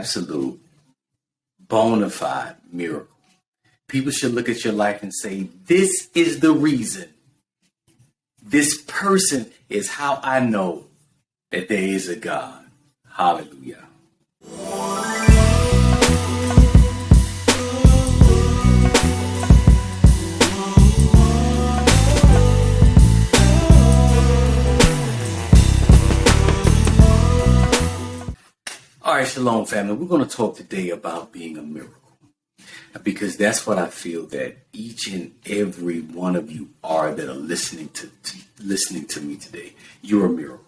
absolute bona fide miracle. People should look at your life and say, this is the reason. This person is how I know that there is a God. Hallelujah. All right, Shalom family. We're going to talk today about being a miracle, because that's what I feel that each and every one of you are that are listening to me today. You're a miracle.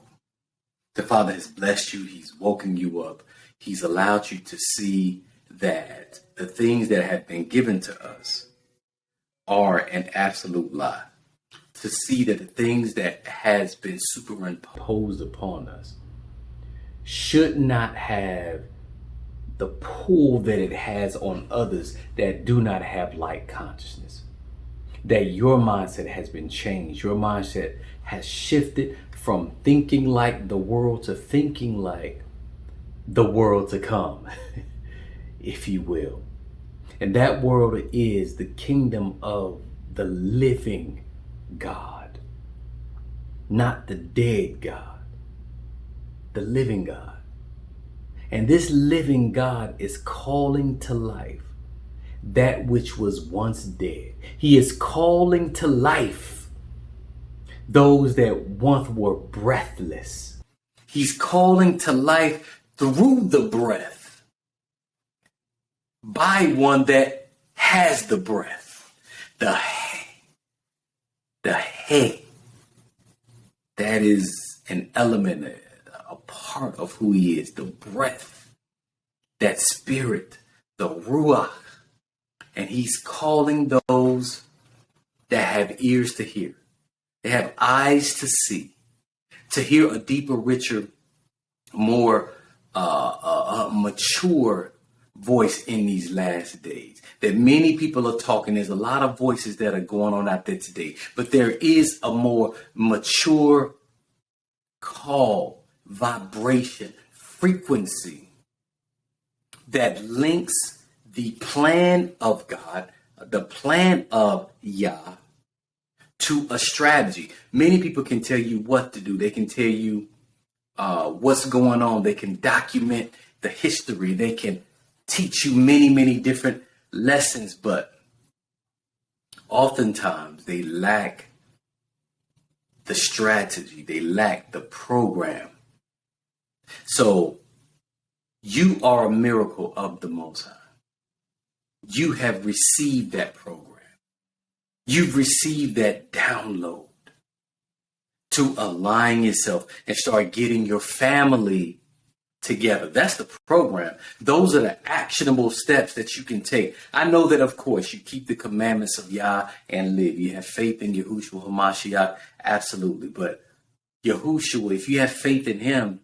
The Father has blessed you. He's woken you up. He's allowed you to see that the things that have been given to us are an absolute lie. To see that the things that has been superimposed upon us should not have the pull that it has on others that do not have like consciousness. That your mindset has been changed. Your mindset has shifted from thinking like the world to thinking like the world to come, if you will. And that world is the kingdom of the living God, not the dead God. The living God. And this living God is calling to life that which was once dead. He is calling to life those that once were breathless. He's calling to life through the breath by one that has the breath. The head. That is an element, a part of who he is, the breath, that spirit, the ruach. And he's calling those that have ears to hear. They have eyes to see, to hear a deeper, richer, more mature voice in these last days. That many people are talking. There's a lot of voices that are going on out there today, but there is a more mature call, vibration, frequency that links the plan of God, the plan of Yah, to a strategy. Many people can tell you what to do. They can tell you what's going on. They can document the history. They can teach you many, many different lessons, but oftentimes they lack the strategy. They lack the program. So you are a miracle of the Most High. You have received that program. You've received that download to align yourself and start getting your family together. That's the program. Those are the actionable steps that you can take. I know that, of course, you keep the commandments of Yah and live. You have faith in Yahushua HaMashiach, absolutely. But Yahushua, if you have faith in him,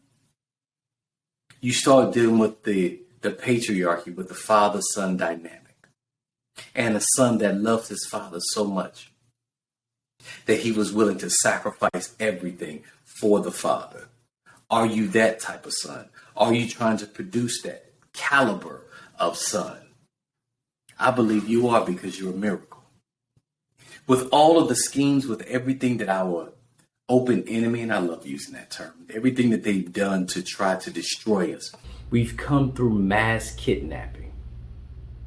you start dealing with the patriarchy, with the father-son dynamic. And a son that loved his father so much that he was willing to sacrifice everything for the father. Are you that type of son? Are you trying to produce that caliber of son? I believe you are, because you're a miracle. With all of the schemes, with everything that our open enemy, and I love using that term, everything that they've done to try to destroy us. We've come through mass kidnapping,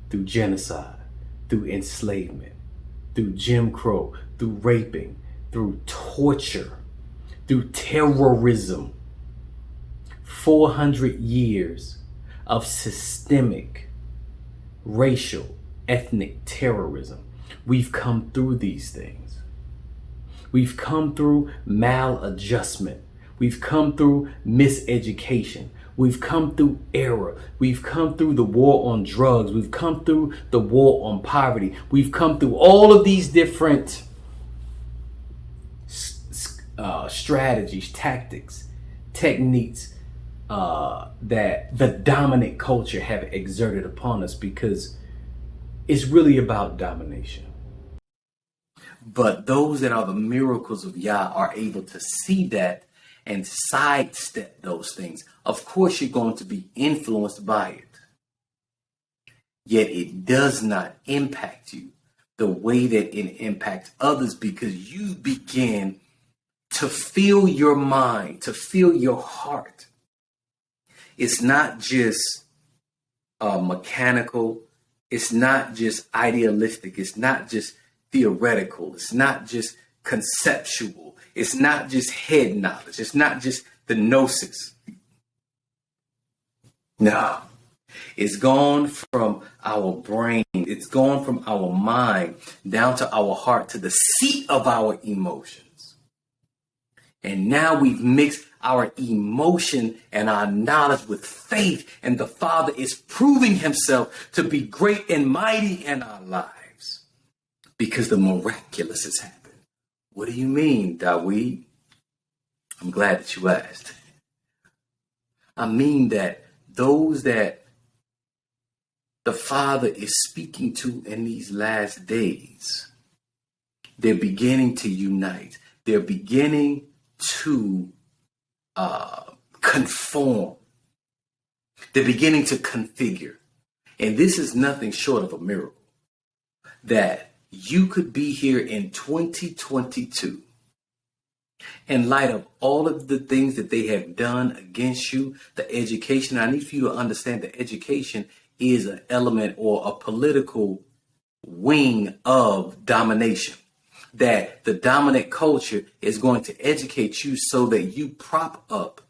through genocide, through enslavement, through Jim Crow, through raping, through torture, through terrorism. 400 years of systemic, racial, ethnic terrorism. We've come through these things. We've come through maladjustment. We've come through miseducation. We've come through error. We've come through the war on drugs. We've come through the war on poverty. We've come through all of these different strategies, tactics, techniques that the dominant culture have exerted upon us, because it's really about domination. But those that are the miracles of Yah are able to see that and sidestep those things. Of course, you're going to be influenced by it. yet it does not impact you the way that it impacts others, because you begin to feel your mind, to feel your heart. It's not just mechanical. It's not just idealistic. It's not just theoretical. It's not just conceptual. It's not just head knowledge. It's not just the gnosis. No. It's gone from our brain. It's gone from our mind down to our heart, to the seat of our emotions. And now we've mixed our emotion and our knowledge with faith, and the Father is proving himself to be great and mighty in our lives because the miraculous has happened. What do you mean, Dawid? I'm glad that you asked. I mean that those that the Father is speaking to in these last days, they're beginning to unite. They're beginning to conform. They're beginning to configure. And this is nothing short of a miracle, that you could be here in 2022 in light of all of the things that they have done against you, the education. I need for you to understand that education is an element or a political wing of domination. That the dominant culture is going to educate you so that you prop up,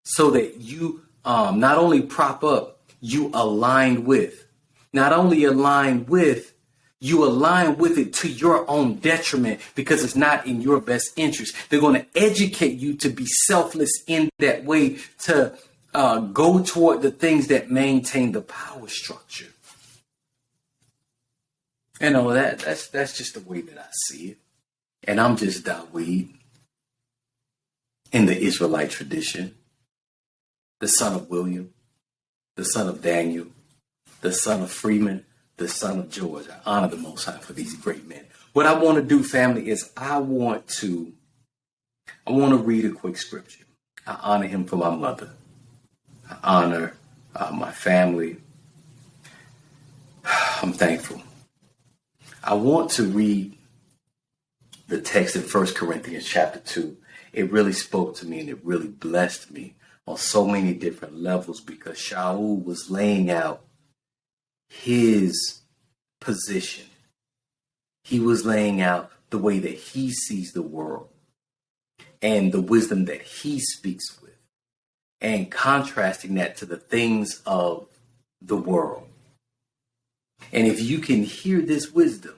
so that you not only prop up, you align with. Not only align with, you align with it to your own detriment, because it's not in your best interest. They're going to educate you to be selfless in that way, to go toward the things that maintain the power structure. And all that's just the way that I see it. And I'm just Dawid in the Israelite tradition, the son of William, the son of Daniel, the son of Freeman, the son of George. I honor the Most High for these great men. What I want to do, family, is I want to read a quick scripture. I honor him for my mother. I honor my family. I'm thankful. I want to read the text in 1 Corinthians chapter 2. It really spoke to me and it really blessed me on so many different levels, because Shaul was laying out his position. He was laying out the way that he sees the world and the wisdom that he speaks with, and contrasting that to the things of the world. And if you can hear this wisdom,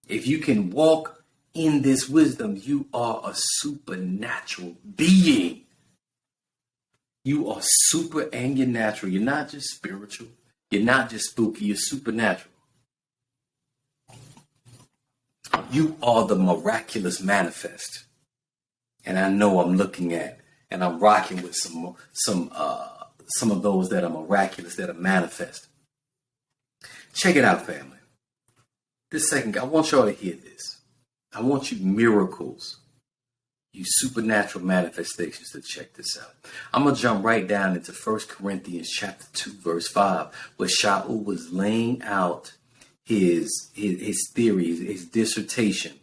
if you can walk in this wisdom, you are a supernatural being. You are super and you're natural. You're not just spiritual. You're not just spooky. You're supernatural. You are the miraculous manifest. And I know I'm looking at and I'm rocking with some of those that are miraculous, that are manifest. Check it out, family. This second, I want y'all to hear this. I want you miracles, you supernatural manifestations, to check this out. I'm going to jump right down into 1 Corinthians chapter 2, verse 5, where Shaul was laying out his theories, his dissertation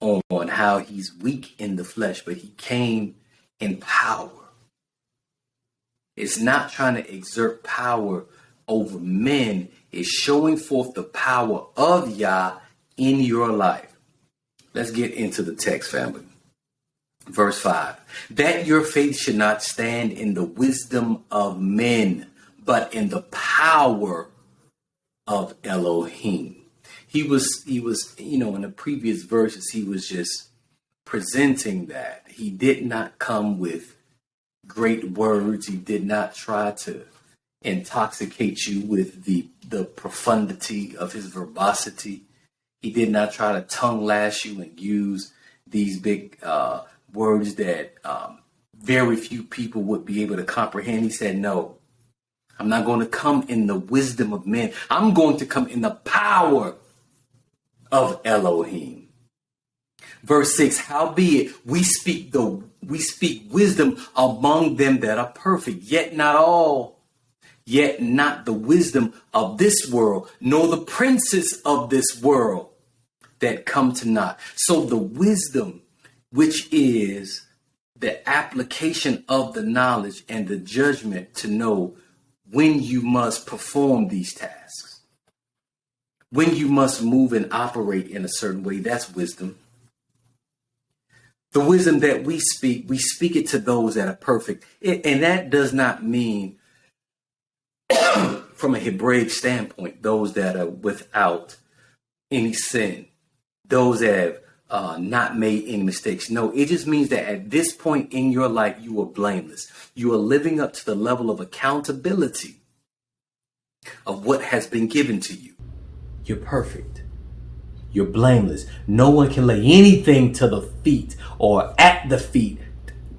on how he's weak in the flesh, but he came in power. It's not trying to exert power over men. Is showing forth the power of Yah in your life. Let's get into the text, family. Verse 5. That your faith should not stand in the wisdom of men, but in the power of Elohim. He was, in the previous verses, he was just presenting that he did not come with great words. He did not try to intoxicate you with the profundity of his verbosity. He did not try to tongue lash you and use these big words that very few people would be able to comprehend. He said, no, I'm not going to come in the wisdom of men. I'm going to come in the power of Elohim. Verse 6, howbeit we speak wisdom among them that are perfect, yet not all yet not the wisdom of this world, nor the princes of this world that come to naught. So the wisdom, which is the application of the knowledge and the judgment to know when you must perform these tasks, when you must move and operate in a certain way, that's wisdom. The wisdom that we speak it to those that are perfect. And that does not mean, from a Hebraic standpoint, those that are without any sin, those that have not made any mistakes. No, it just means that at this point in your life, you are blameless. You are living up to the level of accountability of what has been given to you. You're perfect. You're blameless. No one can lay anything to the feet or at the feet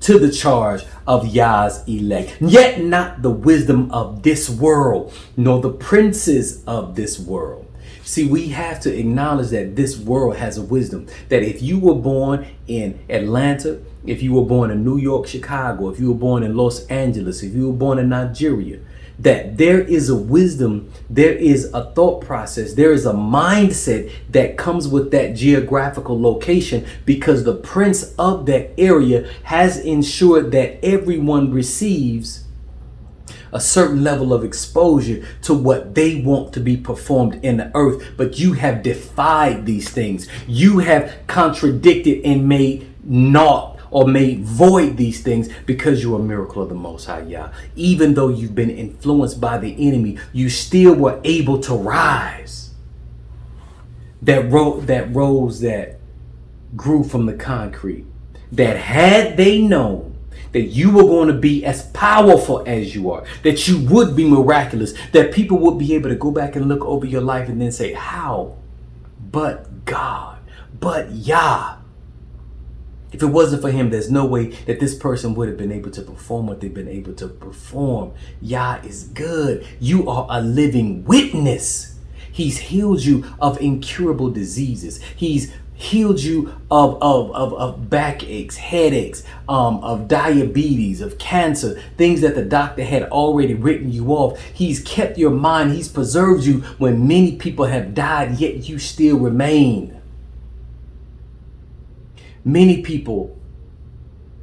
to the charge of Yah's elect. Yet not the wisdom of this world, nor the princes of this world. See, we have to acknowledge that this world has a wisdom. That if you were born in Atlanta, if you were born in New York, Chicago, if you were born in Los Angeles, if you were born in Nigeria, that there is a wisdom, there is a thought process, there is a mindset that comes with that geographical location, because the prince of that area has ensured that everyone receives a certain level of exposure to what they want to be performed in the earth. But you have defied these things. You have contradicted and made naught or made void these things, because you're a miracle of the Most High Yah. Even though you've been influenced by the enemy, you still were able to rise. That rose that grew from the concrete, that had they known that you were going to be as powerful as you are, that you would be miraculous, that people would be able to go back and look over your life and then say, how? But God, but Yah. If it wasn't for him, there's no way that this person would have been able to perform what they've been able to perform. Yah is good. You are a living witness. He's healed you of incurable diseases. He's healed you of backaches, headaches, of diabetes, of cancer, things that the doctor had already written you off. He's kept your mind. He's preserved you when many people have died, yet you still remain. Many people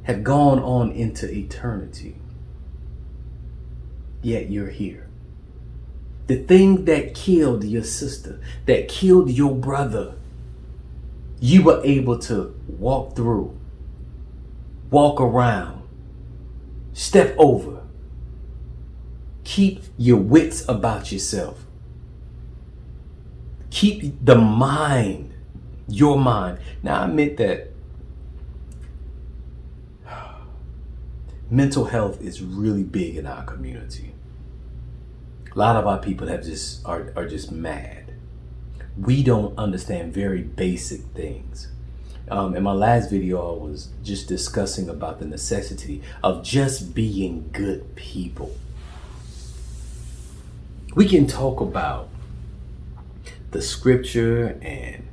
have gone on into eternity, yet you're here. The thing that killed your sister, that killed your brother, you were able to walk through, walk around, step over. Keep your wits about yourself. Keep the mind, your mind. Now, I admit that mental health is really big in our community. A lot of our people are just mad. We don't understand very basic things. In my last video, I was just discussing about the necessity of just being good people. We can talk about the scripture and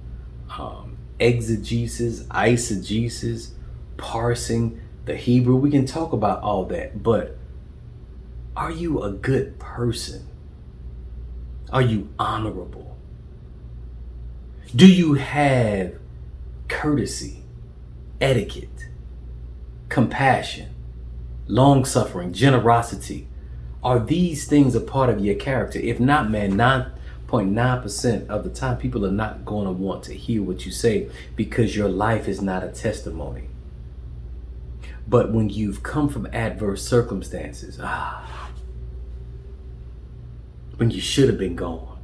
exegesis, eisegesis, parsing the Hebrew. We can talk about all that, but are you a good person? Are you honorable? Do you have courtesy, etiquette, compassion, long-suffering, generosity? Are these things a part of your character? If not, man, 9.9% of the time, people are not going to want to hear what you say, because your life is not a testimony. But when you've come from adverse circumstances, when you should have been gone,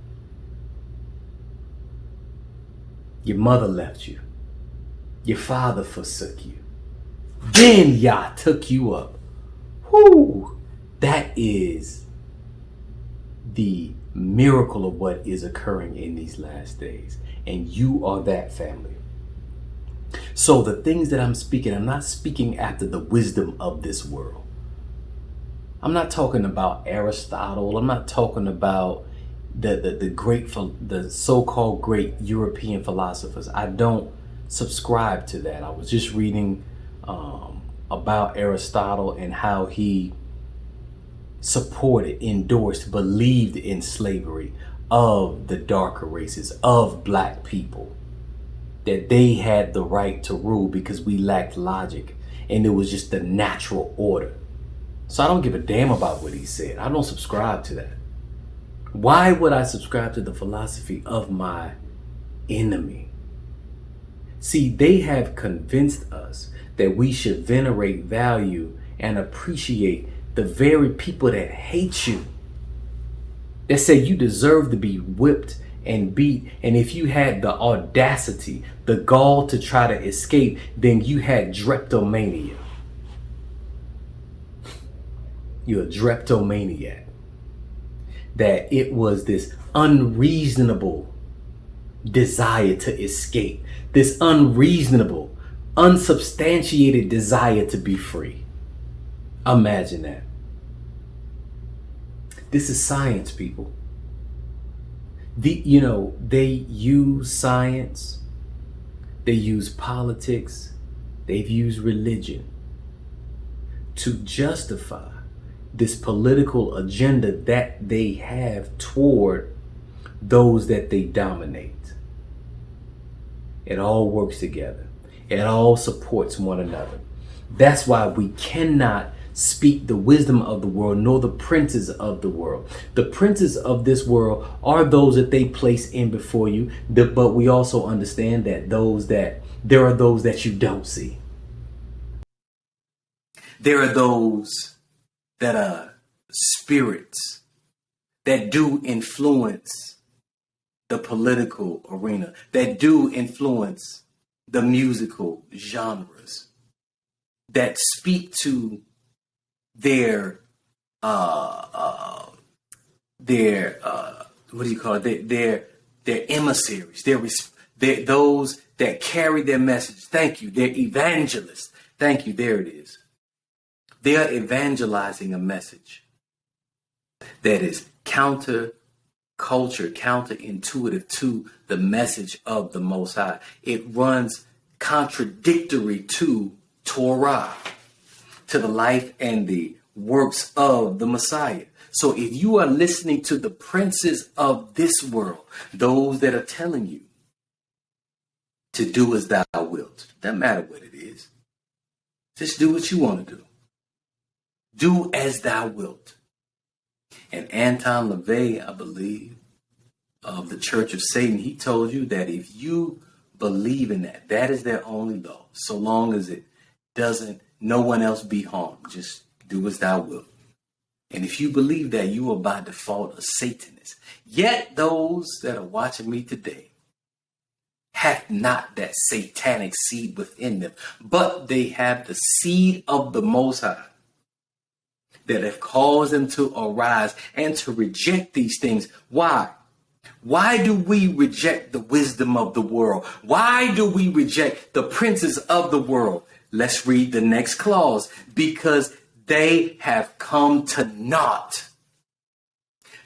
your mother left you, your father forsook you, then Yah took you up. Whoo! That is the miracle of what is occurring in these last days. And you are that family. So the things that I'm speaking, I'm not speaking after the wisdom of this world. I'm not talking about Aristotle. I'm not talking about the so-called great European philosophers. I don't subscribe to that. I was just reading about Aristotle and how he supported, endorsed, believed in slavery of the darker races, of black people, that they had the right to rule because we lacked logic and it was just the natural order. So I don't give a damn about what he said. I don't subscribe to that. Why would I subscribe to the philosophy of my enemy? See, they have convinced us that we should venerate, value, and appreciate the very people that hate you, that say you deserve to be whipped and beat, and if you had the audacity, the gall to try to escape, then you had dreptomania. You're a dreptomaniac. That it was this unreasonable desire to escape, this unreasonable, unsubstantiated desire to be free. Imagine that. This is science, people. They use science, they use politics, they've used religion to justify this political agenda that they have toward those that they dominate. It all works together. It all supports one another. That's why we cannot speak the wisdom of the world, nor the princes of the world. The princes of this world are those that they place in before you, but we also understand that there are those that you don't see. There are those that are spirits that do influence the political arena, that do influence the musical genres, that speak to their emissaries, those that carry their message. Thank you. They're evangelists. Thank you. There it is. They are evangelizing a message that is counterintuitive to the message of the Most High. It runs contradictory to Torah, to the life and the works of the Messiah. So if you are listening to the princes of this world, those that are telling you to do as thou wilt, doesn't matter what it is, just do what you want to do. Do as thou wilt. And Anton LaVey, I believe, of the Church of Satan, he told you that if you believe in that, that is their only law. So long as it doesn't, no one else be harmed. Just do as thou wilt. And if you believe that, you are by default a Satanist. Yet those that are watching me today have not that satanic seed within them, but they have the seed of the Most High that have caused them to arise and to reject these things. Why? Why do we reject the wisdom of the world? Why do we reject the princes of the world? Let's read the next clause. Because they have come to naught.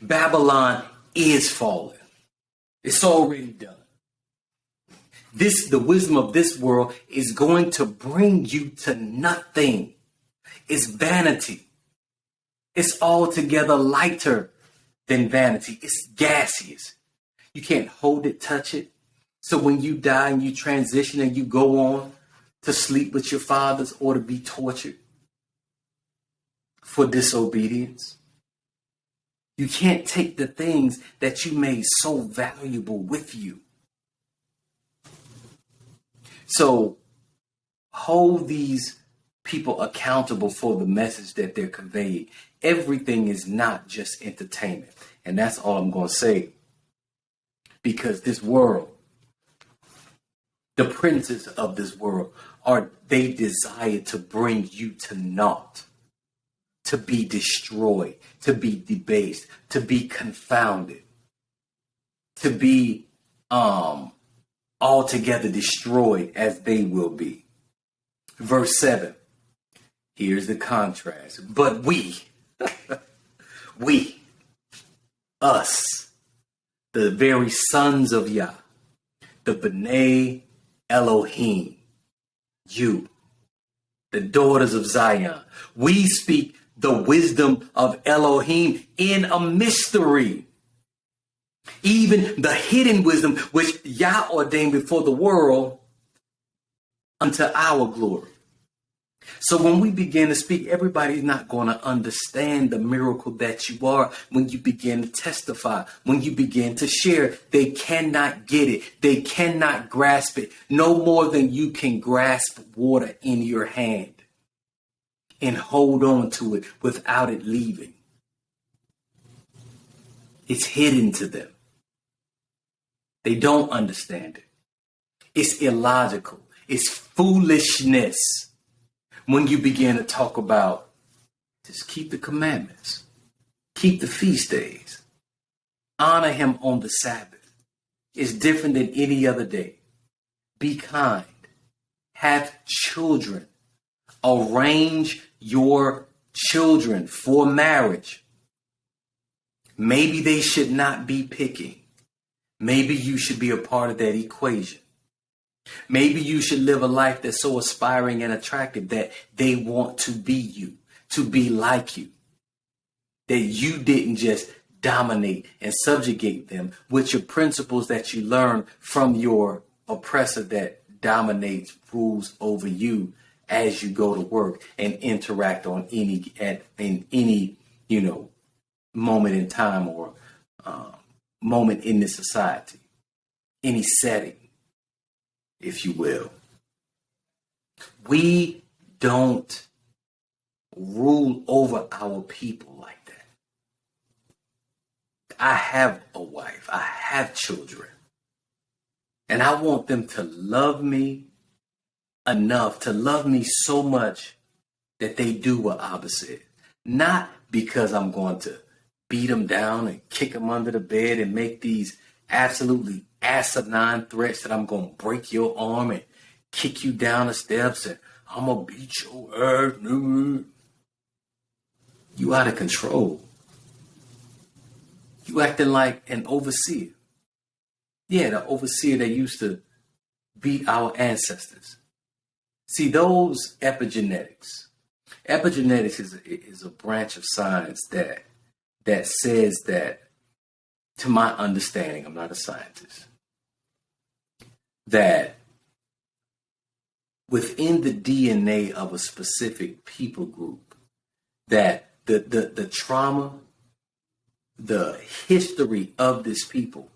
Babylon is fallen. It's already done. The wisdom of this world is going to bring you to nothing. It's vanity. It's altogether lighter than vanity. It's gaseous. You can't hold it, touch it. So when you die and you transition and you go on to sleep with your fathers or to be tortured for disobedience, you can't take the things that you made so valuable with you. So hold these people accountable for the message that they're conveying. Everything is not just entertainment. And that's all I'm going to say. Because this world, the princes of this world, they desire to bring you to naught, to be destroyed, to be debased, to be confounded, to be altogether destroyed as they will be. Verse 7. Here's the contrast. But we, us, the very sons of Yah, the B'nai Elohim, you, the daughters of Zion, we speak the wisdom of Elohim in a mystery. Even the hidden wisdom which Yah ordained before the world unto our glory. So when we begin to speak, everybody's not going to understand the miracle that you are. When you begin to testify, when you begin to share, they cannot get it. They cannot grasp it. No more than you can grasp water in your hand and hold on to it without it leaving. It's hidden to them. They don't understand it. It's illogical. It's foolishness. When you begin to talk about just keep the commandments, keep the feast days, honor him on the Sabbath. It's different than any other day. Be kind, have children, arrange your children for marriage. Maybe they should not be picking. Maybe you should be a part of that equation. Maybe you should live a life that's so aspiring and attractive that they want to be you, to be like you. That you didn't just dominate and subjugate them with your principles that you learn from your oppressor that dominates, rules over you as you go to work and interact on in any moment in time or moment in this society, any setting, if you will. We don't rule over our people like that. I have a wife. I have children. And I want them to love me enough, to love me so much that they do what Abba said. Not because I'm going to beat them down and kick them under the bed and make these absolutely asinine threats that I'm going to break your arm and kick you down the steps and I'm going to beat your ass. You out of control. You acting like an overseer. Yeah, the overseer that used to beat our ancestors. See, those epigenetics. Epigenetics is a branch of science that says that, to my understanding, I'm not a scientist, that within the DNA of a specific people group, that the trauma, the history of this people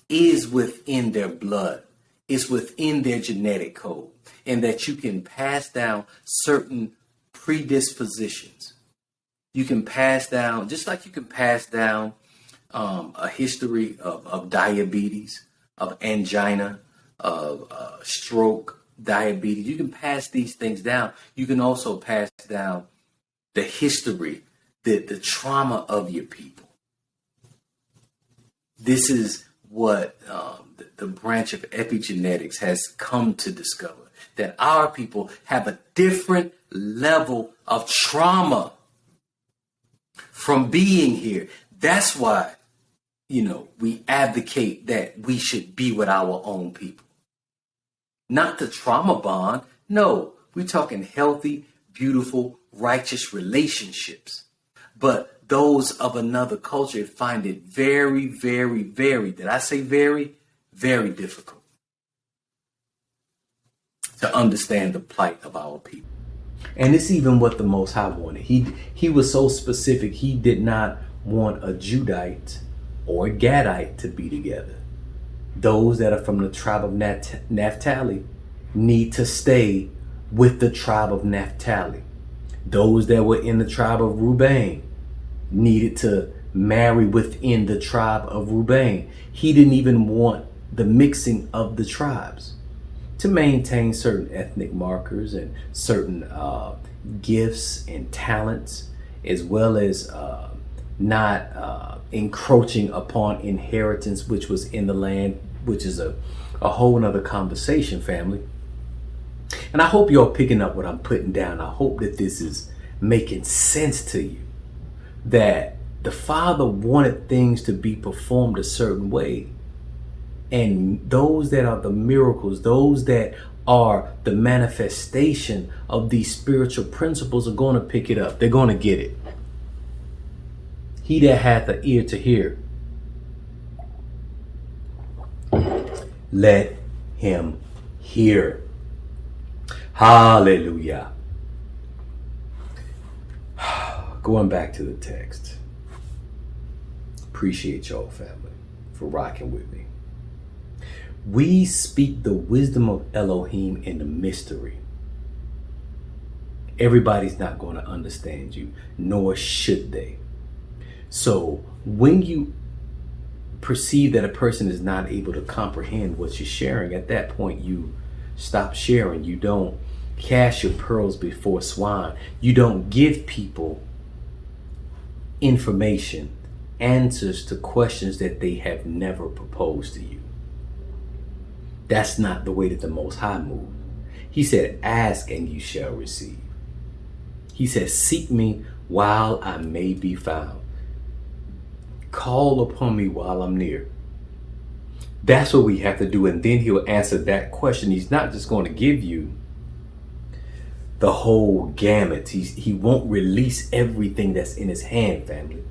is within their blood, is within their genetic code, and that you can pass down certain predispositions. You can pass down, just like you can pass down a history of diabetes, of angina, of stroke, diabetes. You can pass these things down. You can also pass down the history, the trauma of your people. This is what the branch of epigenetics has come to discover, that our people have a different level of trauma from being here. That's why, we advocate that we should be with our own people. Not the trauma bond. No, we're talking healthy, beautiful, righteous relationships. But those of another culture find it very, very, very, did I say very, very difficult to understand the plight of our people. And it's even what the Most High wanted. He was so specific. He did not want a Judite or a Gadite to be together. Those that are from the tribe of Naphtali need to stay with the tribe of Naphtali. Those that were in the tribe of Reuben needed to marry within the tribe of Reuben. He didn't even want the mixing of the tribes, to maintain certain ethnic markers and certain gifts and talents, as well as not encroaching upon inheritance which was in the land, which is a whole nother conversation, family. And I hope you're picking up what I'm putting down. I hope that this is making sense to you, that the Father wanted things to be performed a certain way. And those that are the miracles, those that are the manifestation of these spiritual principles are going to pick it up. They're going to get it. He that hath an ear to hear, let him hear. Hallelujah. Going back to the text. Appreciate y'all, family, for rocking with me. We speak the wisdom of Elohim in the mystery. Everybody's not going to understand you, nor should they. So when you perceive that a person is not able to comprehend what you're sharing, at that point you stop sharing. You don't cast your pearls before swine. You don't give people information, answers to questions that they have never proposed to you. That's not the way that the Most High moved. He said, ask and you shall receive. He said, seek me while I may be found. Call upon me while I'm near. That's what we have to do. And then he'll answer that question. He's not just going to give you the whole gamut. He won't release everything that's in his hand, family.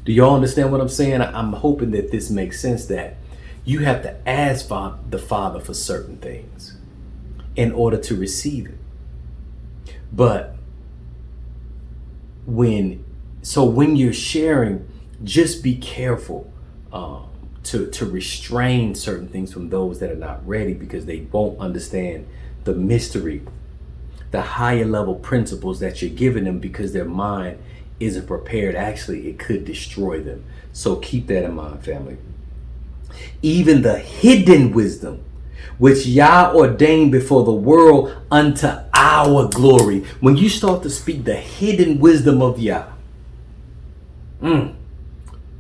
Do y'all understand what I'm saying? I'm hoping that this makes sense, that you have to ask the Father for certain things in order to receive it. But when you're sharing, just be careful to restrain certain things from those that are not ready, because they won't understand the mystery, the higher level principles that you're giving them, because their mind isn't prepared. Actually, it could destroy them. So keep that in mind, family. Even the hidden wisdom which Yah ordained before the world unto our glory. When you start to speak the hidden wisdom of Yah,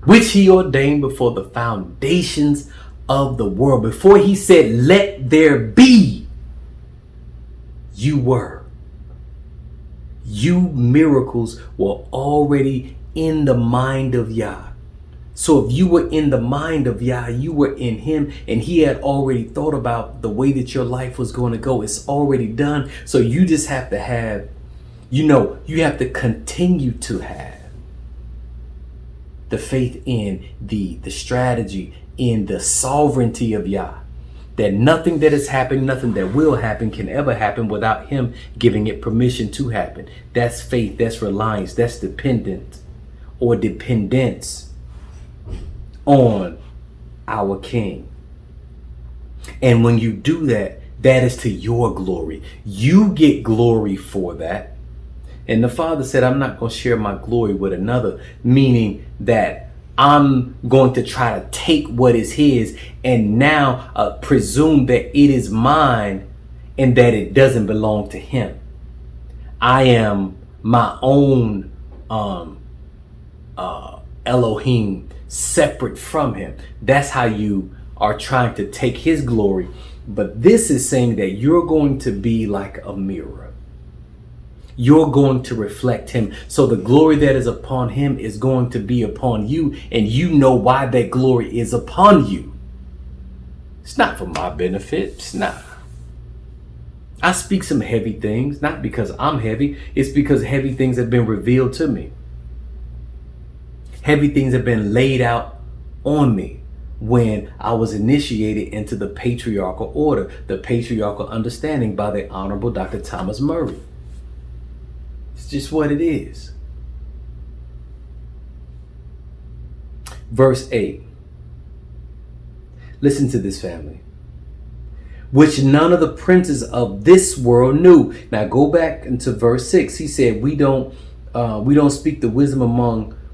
which he ordained before the foundations of the world, before he said, let there be, you were. You miracles were already in the mind of Yah. So if you were in the mind of Yah, you were in him, and he had already thought about the way that your life was going to go. It's already done. So you just have to have, you have to continue to have the faith in the strategy, in the sovereignty of Yah. That nothing that has happened, nothing that will happen can ever happen without him giving it permission to happen. That's faith, that's reliance, that's dependence on our King. And when you do that, that is to your glory. You get glory for that. And the Father said, I'm not going to share my glory with another, meaning that I'm going to try to take what is his and now presume that it is mine and that it doesn't belong to him. I am my own Elohim, separate from him. That's how you are trying to take his glory. But this is saying that you're going to be like a mirror. You're going to reflect him. So the glory that is upon him is going to be upon you. And you know why that glory is upon you. It's not for my benefit. It's not. I speak some heavy things, not because I'm heavy. It's because heavy things have been revealed to me. Heavy things have been laid out on me when I was initiated into the patriarchal order, the patriarchal understanding by the Honorable Dr. Thomas Murray. It's just what it is. Verse 8. Listen to this, family. Which none of the princes of this world knew. Now go back into verse 6. He said, we don't speak the wisdom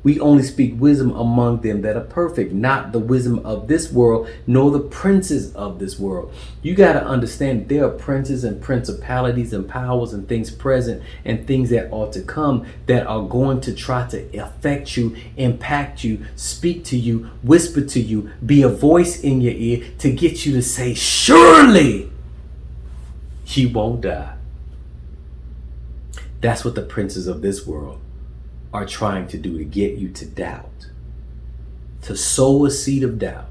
we only speak wisdom among them that are perfect, not the wisdom of this world, nor the princes of this world. You got to understand there are princes and principalities and powers and things present and things that are to come that are going to try to affect you, impact you, speak to you, whisper to you, be a voice in your ear to get you to say, surely you won't die. That's what the princes of this world are trying to do, to get you to doubt, to sow a seed of doubt,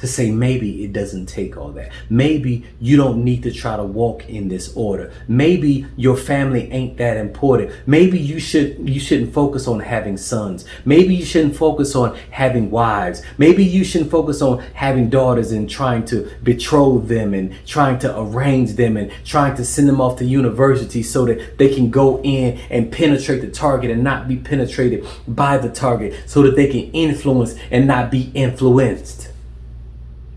to say maybe it doesn't take all that. Maybe you don't need to try to walk in this order. Maybe your family ain't that important. Maybe you shouldn't focus on having sons. Maybe you shouldn't focus on having wives. Maybe you shouldn't focus on having daughters and trying to betroth them and trying to arrange them and trying to send them off to university so that they can go in and penetrate the target and not be penetrated by the target, so that they can influence and not be influenced.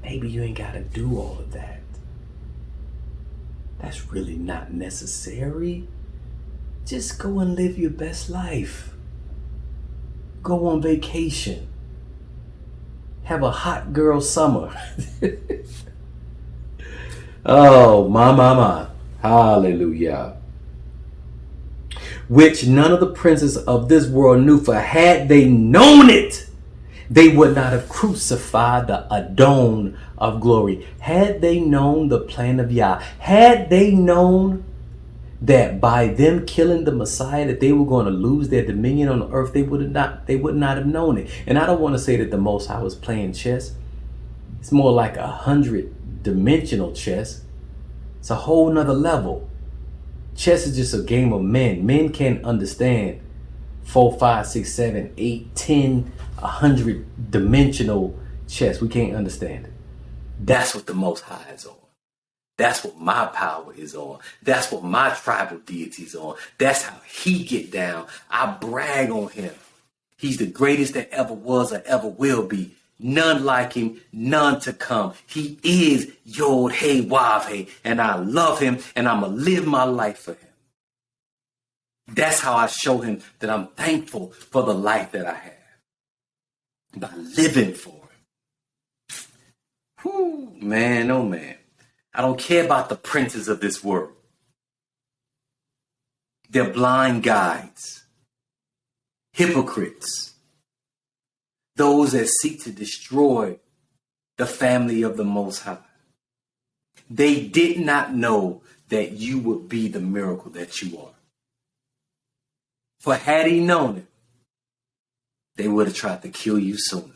Maybe you ain't got to do all of that. That's really not necessary. Just go and live your best life. Go on vacation. Have a hot girl summer. Oh, my. Hallelujah. Which none of the princes of this world knew, for had they known it, they would not have crucified the Adon of glory. Had they known the plan of Yah, had they known that by them killing the Messiah that they were going to lose their dominion on the earth, they would not have known it. And I don't want to say that the Most High was playing chess. It's more like 100-dimensional chess. It's a whole nother level. Chess is just a game of men. Men can't understand 4, 5, 6, 7, 8, 10, 100-dimensional chess. We can't understand it. That's what the Most High is on. That's what my power is on. That's what my tribal deity is on. That's how he get down. I brag on him. He's the greatest that ever was or ever will be. None like him, none to come. He is Yod Hey Wav Hey, and I love him, and I'm going to live my life for him. That's how I show him that I'm thankful for the life that I have. By living for him. Whew, man, oh man. I don't care about the princes of this world. They're blind guides, hypocrites, those that seek to destroy the family of the Most High. They did not know that you would be the miracle that you are. For had he known it, they would have tried to kill you sooner.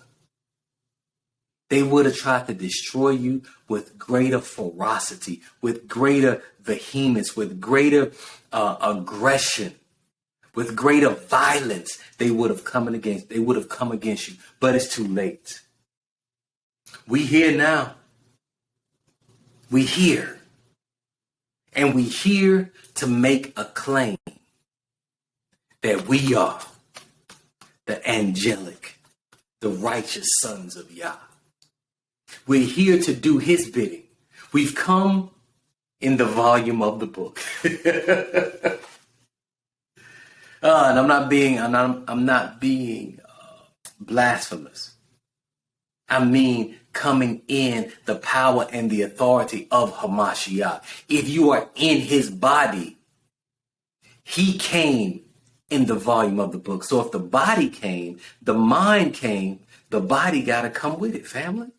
They would have tried to destroy you with greater ferocity, with greater vehemence, with greater aggression, with greater violence. They would have come against you, but it's too late. We here now. We here. And we here to make a claim that we are the angelic, the righteous sons of Yah. We're here to do his bidding. We've come in the volume of the book. And I'm not being blasphemous. I mean, coming in the power and the authority of Hamashiach. If you are in his body, he came in the volume of the book. So if the body came, the mind came, the body got to come with it, family.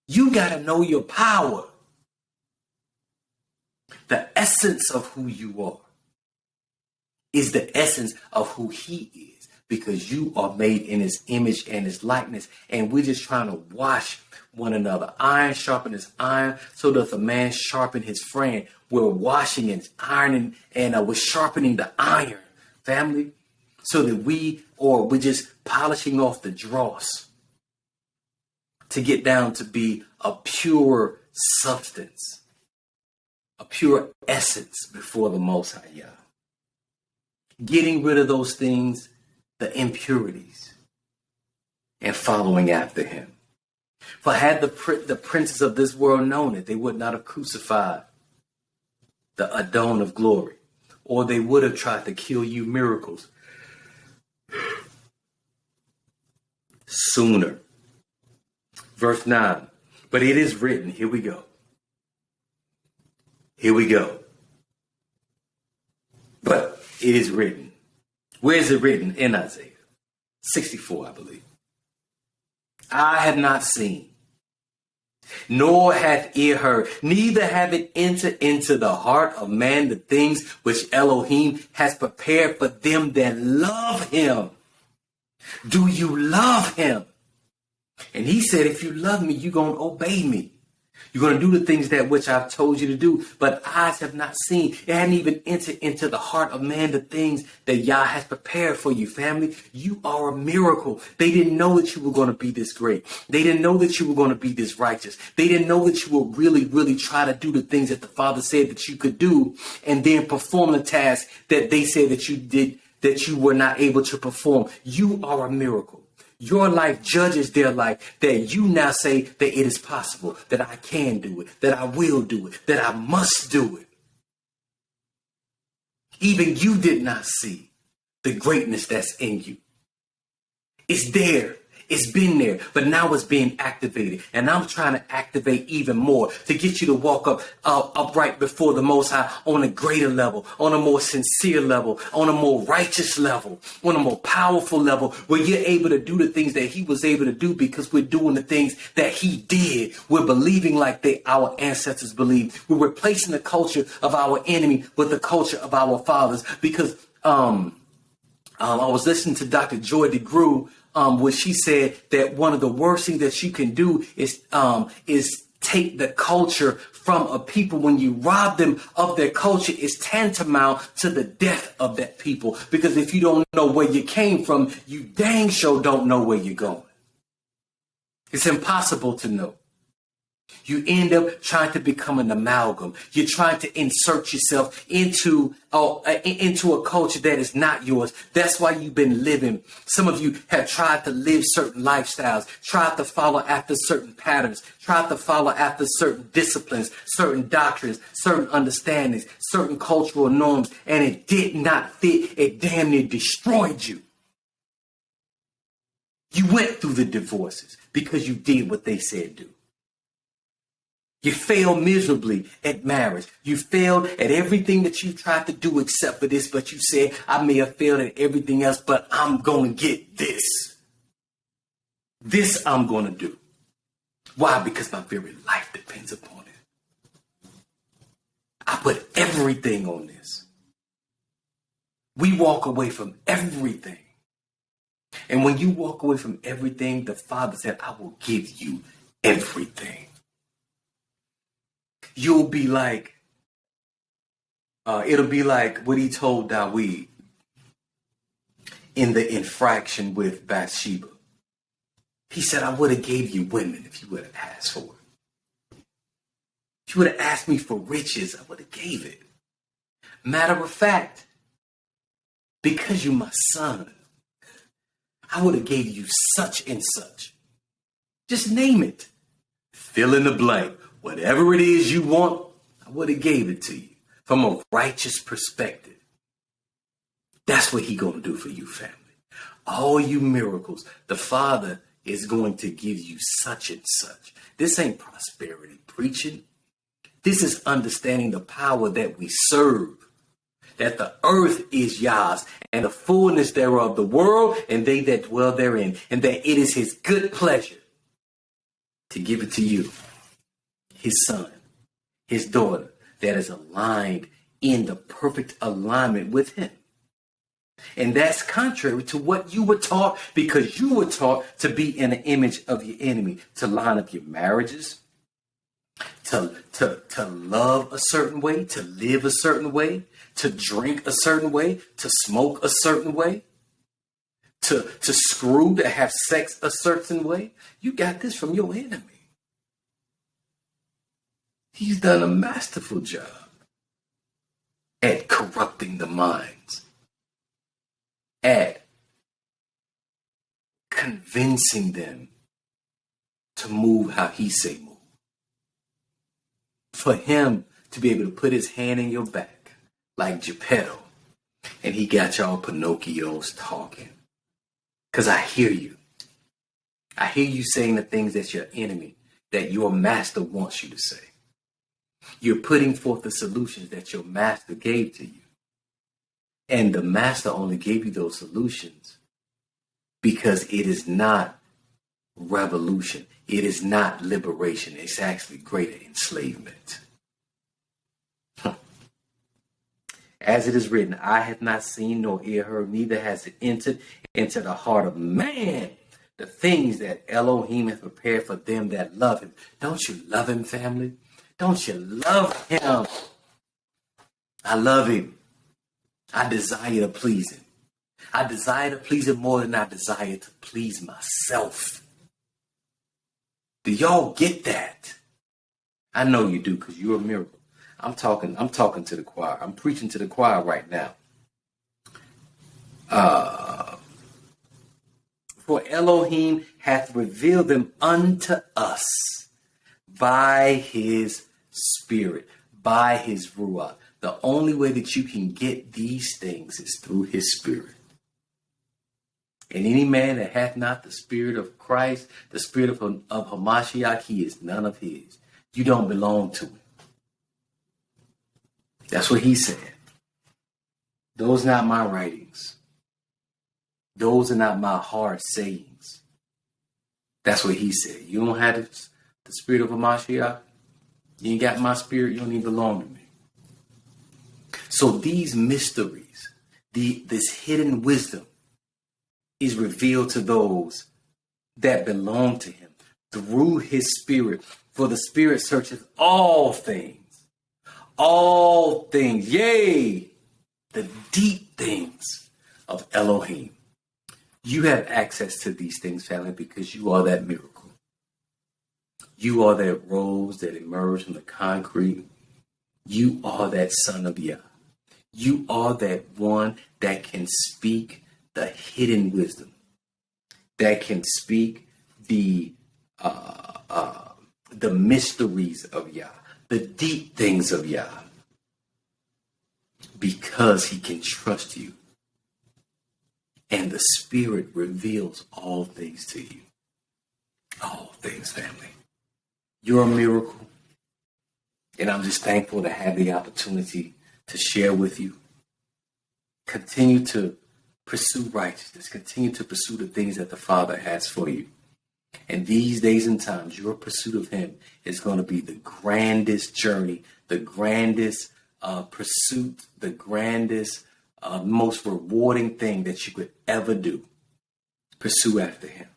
You got to know your power. The essence of who you are is the essence of who he is, because you are made in his image and his likeness. And we're just trying to wash one another. Iron sharpens iron, so does a man sharpen his friend. We're washing and ironing, and we're sharpening the iron, family, so that we're just polishing off the dross to get down to be a pure substance, a pure essence before the Most High Yah. Getting rid of those things, the impurities, and following after him. For had the princes of this world known it, they would not have crucified the Adon of glory, or they would have tried to kill you miracles sooner. Verse 9, but it is written, here we go. Here we go. But it is written. Where is it written? In Isaiah 64, I believe. I have not seen, nor hath ear heard, neither have it entered into the heart of man the things which Elohim has prepared for them that love him. Do you love him? And he said, if you love me, you're going to obey me. You're going to do the things that which I've told you to do, but eyes have not seen. It hadn't even entered into the heart of man the things that Yah has prepared for you, family. You are a miracle. They didn't know that you were going to be this great. They didn't know that you were going to be this righteous. They didn't know that you would really, really try to do the things that the Father said that you could do and then perform the task that they said that you did, that you were not able to perform. You are a miracle. Your life judges their life, that you now say that it is possible, that I can do it, that I will do it, that I must do it. Even you did not see the greatness that's in you. It's there. It's been there, but now it's being activated. And I'm trying to activate even more to get you to walk upright before the Most High on a greater level, on a more sincere level, on a more righteous level, on a more powerful level, where you're able to do the things that he was able to do because we're doing the things that he did. We're believing like our ancestors believed. We're replacing the culture of our enemy with the culture of our fathers because I was listening to Dr. Joy DeGruy, where she said that one of the worst things that you can do is take the culture from a people. When you rob them of their culture, it's tantamount to the death of that people. Because if you don't know where you came from, you dang sure don't know where you're going. It's impossible to know. You end up trying to become an amalgam. You're trying to insert yourself into a culture that is not yours. That's why you've been living. Some of you have tried to live certain lifestyles, tried to follow after certain patterns, tried to follow after certain disciplines, certain doctrines, certain understandings, certain cultural norms, and it did not fit. It damn near destroyed you. You went through the divorces because you did what they said do. You failed miserably at marriage. You failed at everything that you tried to do except for this, but you said, I may have failed at everything else, but I'm going to get this. This I'm going to do. Why? Because my very life depends upon it. I put everything on this. We walk away from everything. And when you walk away from everything, the Father said, I will give you everything. You'll be like, it'll be like what he told Dawid in the infraction with Bathsheba. He said, I would have gave you women if you would have asked for it. If you would have asked me for riches, I would have gave it. Matter of fact, because you're my son, I would have gave you such and such. Just name it. Fill in the blank. Whatever it is you want, I would have gave it to you from a righteous perspective. That's what he going to do for you, family. All you miracles, the Father is going to give you such and such. This ain't prosperity preaching. This is understanding the power that we serve. That the earth is Yah's and the fullness thereof, the world and they that dwell therein. And that it is his good pleasure to give it to you. His son, his daughter, that is aligned in the perfect alignment with him. And that's contrary to what you were taught, because you were taught to be in the image of your enemy, to line up your marriages, to love a certain way, to live a certain way, to drink a certain way, to smoke a certain way, to screw, to have sex a certain way. You got this from your enemy. He's done a masterful job at corrupting the minds, at convincing them to move how he say move. For him to be able to put his hand in your back like Geppetto, and he got y'all Pinocchios talking. Because I hear you. I hear you saying the things that your enemy, that your master wants you to say. You're putting forth the solutions that your master gave to you. And the master only gave you those solutions because it is not revolution. It is not liberation. It's actually greater enslavement. As it is written, I have not seen nor ear heard, neither has it entered into the heart of man The things that Elohim has prepared for them that love him. Don't you love him, family? Don't you love him? I love him. I desire to please him. I desire to please him more than I desire to please myself. Do y'all get that? I know you do, because you're a miracle. I'm talking to the choir. I'm preaching to the choir right now. For Elohim hath revealed them unto us by his Spirit, by his Ruach. The only way that you can get these things is through his Spirit. And any man that hath not the Spirit of Christ, the Spirit of Hamashiach, he is none of his. You don't belong to him. That's what he said. Those are not my writings. Those are not my hard sayings. That's what he said. You don't have the Spirit of Hamashiach. You ain't got my spirit. You don't even belong to me. So these mysteries, this hidden wisdom, is revealed to those that belong to him through his Spirit. For the Spirit searcheth all things, yea, the deep things of Elohim. You have access to these things, family, because you are that miracle. You are that rose that emerged from the concrete. You are that son of Yah. You are that one that can speak the hidden wisdom, that can speak the mysteries of Yah, the deep things of Yah, because he can trust you. And the Spirit reveals all things to you. All things, family. You're a miracle. And I'm just thankful to have the opportunity to share with you. Continue to pursue righteousness. Continue to pursue the things that the Father has for you. And these days and times, your pursuit of him is going to be the grandest journey, the grandest pursuit, the grandest, most rewarding thing that you could ever do. Pursue after him.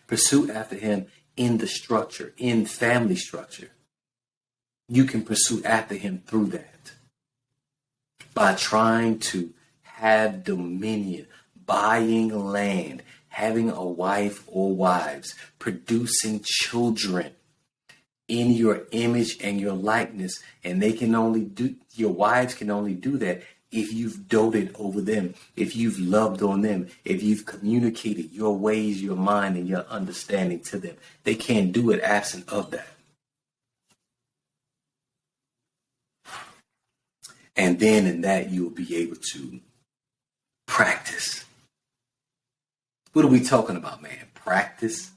Pursue after him in the structure, in family structure. You can pursue after him through that. By trying to have dominion, buying land, having a wife or wives, producing children in your image and your likeness. And your wives can only do that if you've doted over them, if you've loved on them, if you've communicated your ways, your mind, and your understanding to them. They can't do it absent of that. And then in that, you'll be able to practice. What are we talking about, man? Practice?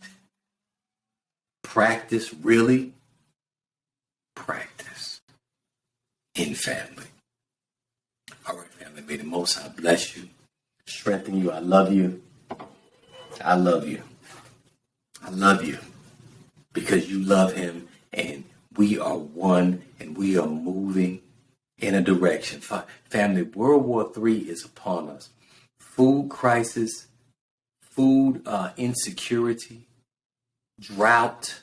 Practice, really? Practice in family. All right, family. May the Most High bless you, strengthen you. I love you. I love you. I love you because you love him, and we are one, and we are moving in a direction. Family, World War III is upon us. Food crisis, food insecurity, drought,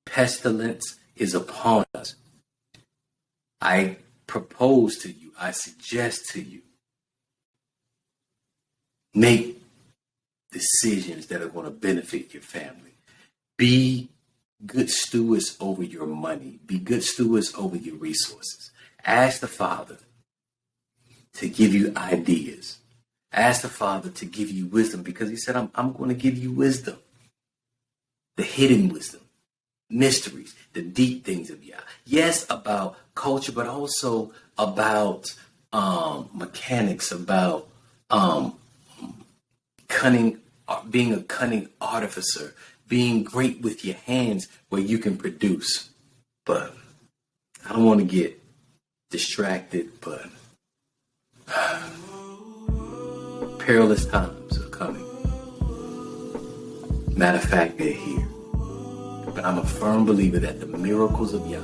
pestilence is upon us. I propose to you, I suggest to you, make decisions that are going to benefit your family. Be good stewards over your money. Be good stewards over your resources. Ask the Father to give you ideas. Ask the Father to give you wisdom, because he said, I'm going to give you wisdom. The hidden wisdom, mysteries, the deep things of Yah. Yes, about culture, but also about mechanics, about cunning, being a cunning artificer, being great with your hands where you can produce. But I don't want to get distracted, but perilous times are coming. Matter of fact, they're here. But I'm a firm believer that the miracles of Yah,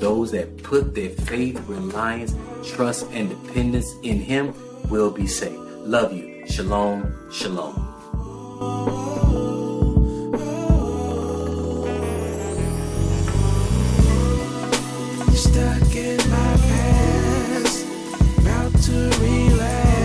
those that put their faith, reliance, trust, and dependence in him will be saved. Love you. Shalom, shalom. It's that